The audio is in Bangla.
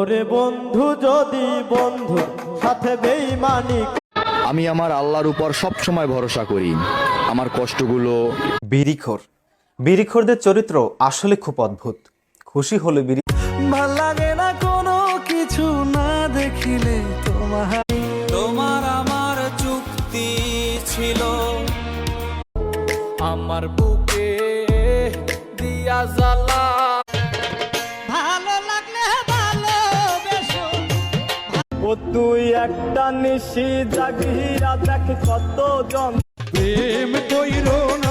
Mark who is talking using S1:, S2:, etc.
S1: ওরে বন্ধু যদি বন্ধু সাথে বেঈমানি।
S2: আমি আমার আল্লাহর উপর সব সময় ভরসা করি। আমার কষ্টগুলো
S3: বিড়িখোরদের চরিত্র আসলে খুব অদ্ভুত। খুশি হলে বিড়ি
S1: ভাল লাগে না কোনো কিছু না দেখিলে তোমার আমার চুক্তি ছিল, আমার বুকে দিয়া জ্বালা। ভালো লাগলে ভালোবেসো। ও তুই একটা নিশি জাগিয়া দেখ কত জন প্রেম কইরো না।